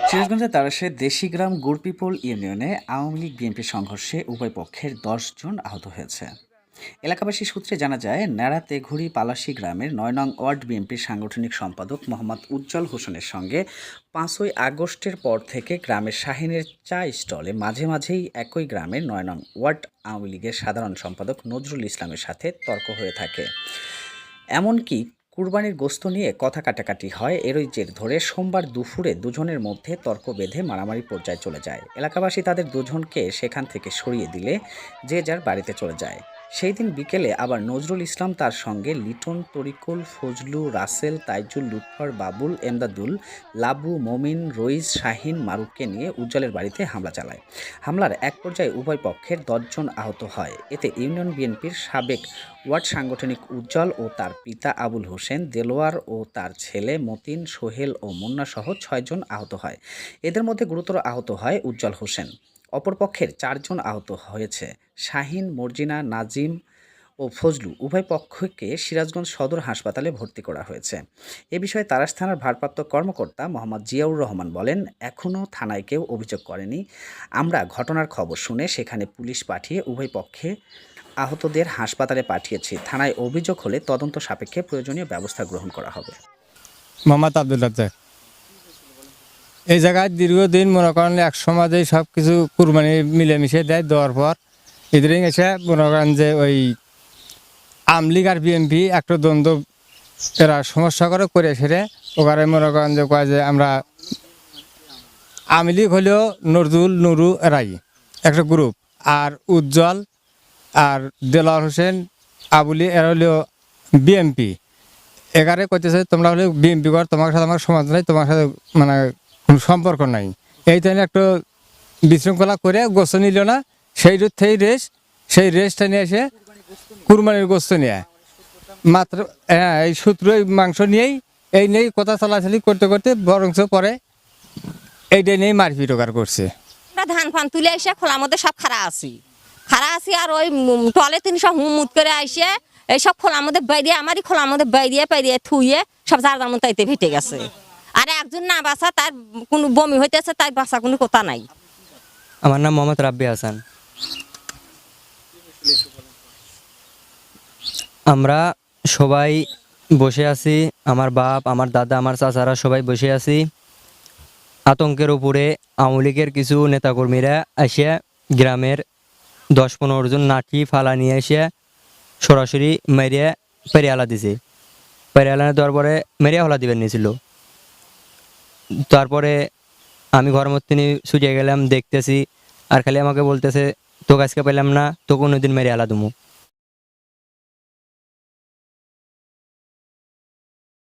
সিরাজগঞ্জের তারাশের দেশিগ্রাম গুড়পিপল ইউনিয়নে আওয়ামী লীগ বিএনপি সংঘর্ষে উভয় পক্ষের 10 জন আহত হয়েছে। এলাকাবাসী সূত্রে জানা যায়, ন্যাড়া তেঘুড়ি পালাশি গ্রামের ৯ নং ওয়ার্ড বিএনপির সাংগঠনিক সম্পাদক মোহাম্মদ উজ্জ্বল হোসেনের সঙ্গে ৫ই আগস্টের পর থেকে গ্রামের শাহিনের চা স্টলে মাঝে মাঝেই একই গ্রামের ৯ নং ওয়ার্ড আওয়ামী লীগের সাধারণ সম্পাদক নজরুল ইসলামের সাথে তর্ক হয়ে থাকে। এমনকি কুরবানির গোশত নিয়ে কথা কাটাকাটি হয়। এরই জের ধরে সোমবার দুপুরে দুজনের মধ্যে তর্ক বেঁধে মারামারি পর্যায়ে চলে যায়। এলাকাবাসী তাদের দুজনকে সেখান থেকে সরিয়ে দিলে যে যার বাড়িতে চলে যায়। সেই দিন বিকেলে আবার নজরুল ইসলাম তার সঙ্গে লিটন, তরিকুল, ফজলু, রাসেল, তাইজুল, লুৎফর, বাবুল, এমদাদুল, লাবু, মমিন, রইস, শাহিন, মারুফকে নিয়ে উজ্জ্বলের বাড়িতে হামলা চালায়। হামলার এক পর্যায়ে উভয় পক্ষের 10 জন আহত হয়। এতে ইউনিয়ন বিএনপির সাবেক ওয়ার্ড সাংগঠনিক উজ্জ্বল ও তার পিতা আবুল হোসেন, দেলোয়ার ও তার ছেলে মতিন, সোহেল ও মুন্না সহ 6 জন আহত হয়। এদের মধ্যে গুরুতর আহত হয় উজ্জ্বল হোসেন। অপরপক্ষের 4 জন আহত হয়েছে শাহিন, মর্জিনা, নাজিম ও ফজলু। উভয় পক্ষকে সিরাজগঞ্জ সদর হাসপাতালে ভর্তি করা হয়েছে। এ বিষয়ে তারাস থানার ভারপ্রাপ্ত কর্মকর্তা মোহাম্মদ জিয়াউর রহমান বলেন, এখনও থানায় কেউ অভিযোগ করেনি। আমরা ঘটনার খবর শুনে সেখানে পুলিশ পাঠিয়ে উভয় পক্ষে আহতদের হাসপাতালে পাঠিয়েছি। থানায় অভিযোগ হলে তদন্ত সাপেক্ষে প্রয়োজনীয় ব্যবস্থা গ্রহণ করা হবে। মোহাম্মদ আব্দুল রাজ্জাক। এই জায়গায় দীর্ঘদিন মনে করেন এক সমাজে সব কিছু কুরবানি মিলেমিশে দেওয়ার পর ইদারিং এসে মনে করেন যে ওই আওয়ামী লীগ আর বিএনপি একটা দ্বন্দ্ব এরা সমস্যা করে সেরে ওখানে মনে করেন যে কয় যে আমরা আওয়ামী লীগ হলেও নজরুল, নুরু এরাই একটা গ্রুপ, আর উজ্জ্বল আর দেলোয়ার হোসেন, আবুলি এরা হলেও বিএনপি। এগারে করতেছে তোমরা হলে বিএনপি কর, তোমার সাথে আমার সমাজ নাই, তোমার সাথে মানে কোনো সম্পর্ক নাই। এই টাইমে একটু বিশৃঙ্খলা করে গোস্ত নিল না, সেই রেসটা নিয়ে এসে কুরবানির গোস্ত নিয়ে মাত্র এই সূত্র মাংস নিয়েই এই নিয়েই কথা চালাচালি করতে করতে বরংস পরে এইটা নিয়েই মারপিট করছে। আমরা ধান ফান তুলে এসে খোলার মধ্যে সব খাড়া আছি আর ওই টলে তিনি সব হুমুত করে আসে এই সব খোলার মধ্যে বাইরিয়ে আমারই খোলার মধ্যে বাইরিয়ে থুইয়ে সব যার মতো তাইতে ভেটে গেছে। আর একজন না বাসা, তার কোনো বমি হইতেছে, তার বাসা কোনো কথা নাই। আমার নাম মোহাম্মদ রাব্বি হাসান। আমরা সবাই বসে আছি, আমার বাপ, আমার দাদা, আমার চাচারা সবাই বসে আছি। আতঙ্কের উপরে আওয়ামী লীগের কিছু নেতাকর্মীরা এসে গ্রামের 10-15 জন লাঠি ফালা নিয়ে এসে সরাসরি মেরিয়ে পেরিয়ালা দিছে। পেরিয়ালা দেওয়ার পরে মেরিয়া হলা দিবেন নিয়েছিল। তারপরে আমি ঘরের মধ্যে ছুটে গেলাম, দেখতেছি আর খালি আমাকে বলতেছে তোকে আজকে পেলাম না, তো কোনোদিন মেরে আলা দুমু।